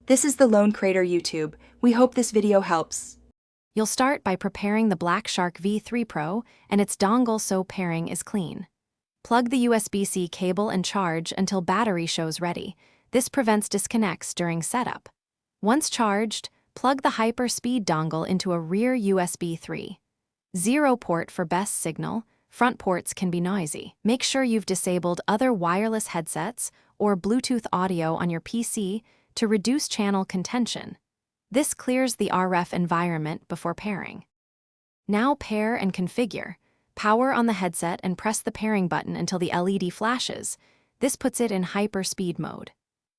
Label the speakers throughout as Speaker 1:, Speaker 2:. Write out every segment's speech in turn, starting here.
Speaker 1: This is the Lone Crater YouTube. We hope this video helps.
Speaker 2: You'll start by preparing the BlackShark V3 Pro and its dongle so pairing is clean. Plug the USB-C cable and charge until battery shows ready. This prevents disconnects during setup. Once charged, plug the hyper-speed dongle into a rear USB 3.0 port for best signal. Front ports can be noisy. Make sure you've disabled other wireless headsets or Bluetooth audio on your PC to reduce channel contention. This clears the RF environment before pairing. Now pair and configure. Power on the headset and press the pairing button until the LED flashes. This puts it in hyper-speed mode.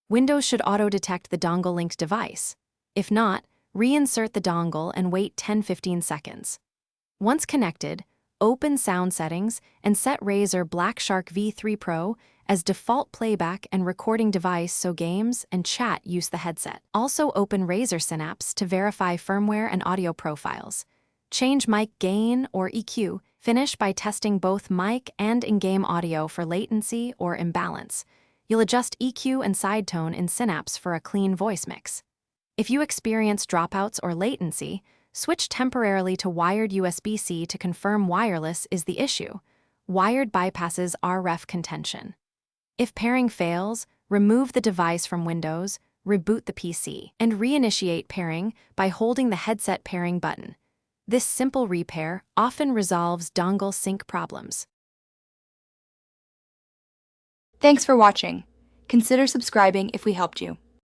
Speaker 2: Windows should auto-detect the dongle-linked device. If not, reinsert the dongle and wait 10-15 seconds. Once connected, open sound settings and set Razer BlackShark V3 Pro as default playback and recording device so games and chat use the headset. Also open Razer Synapse to verify firmware and audio profiles. Change mic gain or EQ. Finish by testing both mic and in-game audio for latency or imbalance. You'll adjust EQ and sidetone in Synapse for a clean voice mix. If you experience dropouts or latency, switch temporarily to wired USB-C to confirm wireless is the issue. Wired bypasses RF contention. If pairing fails, remove the device from Windows, reboot the PC, and reinitiate pairing by holding the headset pairing button. This simple repair often resolves dongle sync problems.
Speaker 1: Thanks for watching. Consider subscribing if we helped you.